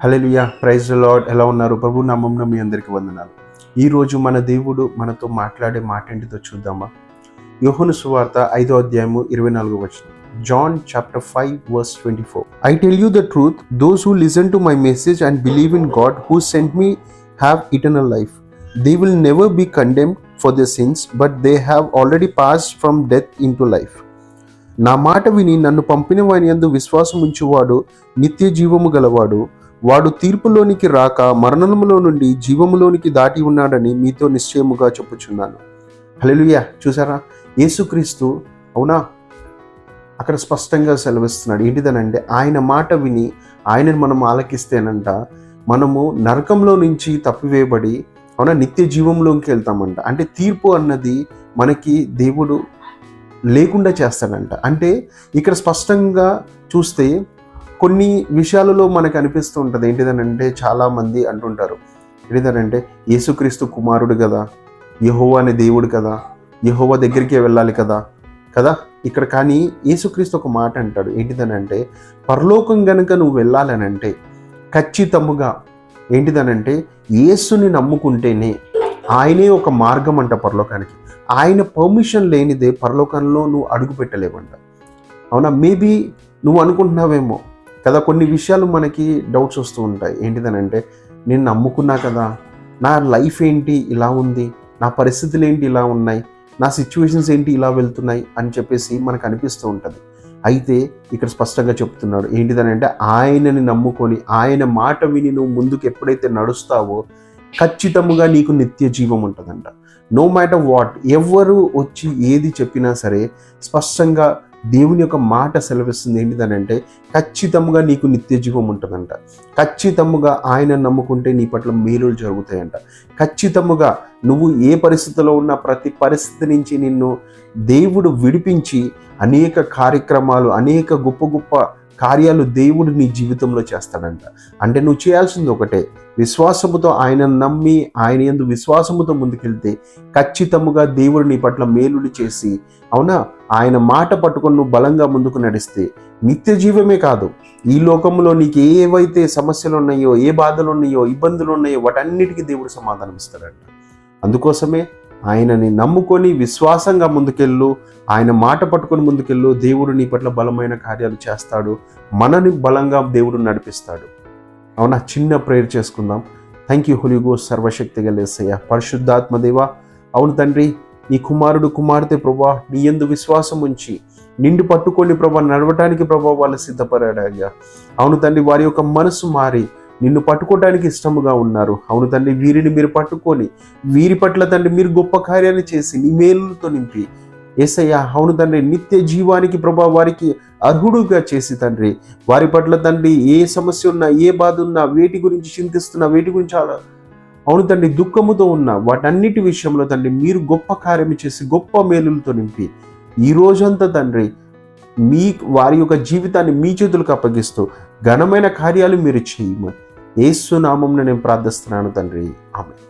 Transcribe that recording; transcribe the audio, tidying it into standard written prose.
Hallelujah, praise the lord. ఎలా ఉన్నారు? ప్రభు నామమున మీ అందరికీ వందనాలు. ఈరోజు మన దేవుడు మనతో మాట్లాడే మాట ఏంటిదో చూద్దామా? యోహాను సువార్త 5వ అధ్యాయము 24వ వచనం. John chapter 5 verse 24. I tell you the truth, those who listen to my message and believe in God who sent me have eternal life. They will never be condemned for their sins, but they have already passed from death into life. నా మాట విని నన్ను పంపిన వాని యందు విశ్వాసం ఉంచువాడు నిత్య జీవము గలవాడు. వాడు తీర్పులోనికి రాక మరణములో నుండి జీవములోనికి దాటి ఉన్నాడని మీతో నిశ్చయముగా చెప్పుచున్నాను. హల్లెలూయా. చూసారా, యేసుక్రీస్తు అవునా అక్కడ స్పష్టంగా సెలవిస్తున్నాడు. ఏంటిదనంటే ఆయన మాట విని ఆయనను మనం ఆలకిస్తేనంట మనము నరకంలో నుంచి తప్పివేయబడి అవునా నిత్య జీవంలోకి వెళ్తామంట. అంటే తీర్పు అన్నది మనకి దేవుడు లేకుండా చేస్తాడంట. అంటే ఇక్కడ స్పష్టంగా చూస్తే కొన్ని విషయాలలో మనకు అనిపిస్తూ ఉంటుంది. ఏంటిదనంటే చాలామంది అంటుంటారు, ఏంటిదనంటే యేసుక్రీస్తు కుమారుడు కదా, యెహోవా అనే దేవుడు కదా, యెహోవా దగ్గరికే వెళ్ళాలి కదా ఇక్కడ. కానీ యేసుక్రీస్తు ఒక మాట అంటాడు. ఏంటిదనంటే పరలోకం గనుక నువ్వు వెళ్ళాలనంటే ఖచ్చితముగా ఏంటిదనంటే యేసుని నమ్ముకుంటేనే ఆయనే ఒక మార్గం అంట పరలోకానికి. ఆయన పర్మిషన్ లేనిదే పరలోకంలో నువ్వు అడుగు పెట్టలేవంట. అవునా, మేబీ నువ్వు అనుకుంటున్నావేమో కదా, కొన్ని విషయాలు మనకి డౌట్స్ వస్తూ ఉంటాయి. ఏంటిదనంటే నేను నమ్ముకున్నా కదా, నా లైఫ్ ఏంటి ఇలా ఉంది, నా పరిస్థితులు ఏంటి ఇలా ఉన్నాయి, నా సిచ్యువేషన్స్ ఏంటి ఇలా వెళ్తున్నాయి అని చెప్పేసి మనకు అనిపిస్తూ ఉంటుంది. అయితే ఇక్కడ స్పష్టంగా చెప్తున్నాడు. ఏంటిదనంటే ఆయనని నమ్ముకొని ఆయన మాట విని నువ్వు ముందుకు ఎప్పుడైతే నడుస్తావో ఖచ్చితంగా నీకు నిత్య జీవం ఉంటుందంట. నో మ్యాటర్ వాట్, ఎవరు వచ్చి ఏది చెప్పినా సరే స్పష్టంగా దేవుని యొక్క మాట సెలవిస్తుంది. ఏంటిదనంటే ఖచ్చితంగా నీకు నిత్య జీవం ఉంటుందంట. ఖచ్చితంగా ఆయన నమ్ముకుంటే నీ పట్ల మేలులు జరుగుతాయంట. ఖచ్చితంగా నువ్వు ఏ పరిస్థితిలో ఉన్న ప్రతి పరిస్థితి నుంచి నిన్ను దేవుడు విడిపించి అనేక కార్యక్రమాలు, అనేక గొప్ప గొప్ప కార్యాలు దేవుడు నీ జీవితంలో చేస్తాడంట. అంటే నువ్వు చేయాల్సింది ఒకటే, విశ్వాసముతో ఆయన నమ్మి ఆయన యందు విశ్వాసముతో ముందుకెళ్తే ఖచ్చితముగా దేవుడు నీ పట్ల మేలుడు చేసి అవునా ఆయన మాట పట్టుకొని నువ్వు బలంగా ముందుకు నడిస్తే నిత్య జీవమే కాదు, ఈ లోకంలో నీకు ఏవైతే సమస్యలు ఉన్నాయో, ఏ బాధలు ఉన్నాయో, ఇబ్బందులు ఉన్నాయో వాటన్నిటికీ దేవుడు సమాధానం ఇస్తాడంట. అందుకోసమే ఆయనని నమ్ముకొని విశ్వాసంగా ముందుకెళ్ళు, ఆయన మాట పట్టుకొని ముందుకెళ్ళు. దేవుడు నీ పట్ల బలమైన కార్యాలు చేస్తాడు, మనని బలంగా దేవుడు నడిపిస్తాడు. అవునా, చిన్న ప్రేయర్ చేసుకుందాం. థ్యాంక్ యూ హోలీ గోస్ట్, సర్వశక్తి గల యేసయ్య, పరిశుద్ధాత్మ దేవా. అవును తండ్రి, నీ కుమారుడు కుమార్తె ప్రభా నీ యందు విశ్వాసం ఉంచి నిండు పట్టుకొని ప్రభా నడవటానికి ప్రభా వాళ్ళు సిద్ధపడాగా. అవును తండ్రి, వారి యొక్క మనసు మారి నిన్ను పట్టుకోవడానికి ఇష్టముగా ఉన్నారు. అవును తండ్రి, వీరిని మీరు పట్టుకొని వీరి పట్ల తండ్రి మీరు గొప్ప కార్యాలు చేసి నీ మేలుతో నింపి యేసయ్య అవును తండ్రి నిత్య జీవానికి ప్రభా వారికి అర్హుడుగా చేసి తండ్రి వారి పట్ల తండ్రి ఏ సమస్య ఉన్నా, ఏ బాధ ఉన్నా, వేటి గురించి చింతిస్తున్నా, వేటి గురించి అవును తండ్రి దుఃఖముతో ఉన్నా వాటన్నిటి విషయంలో తండ్రి మీరు గొప్ప కార్యం చేసి గొప్ప మేలులతో నింపి ఈ రోజంతా తండ్రి వారి యొక్క జీవితాన్ని మీ చేతులకు అప్పగిస్తూ ఘనమైన కార్యాలు మీరు చేయమని యేసు నామమున నేను ప్రార్థిస్తున్నాను తండ్రి. ఆమేన్.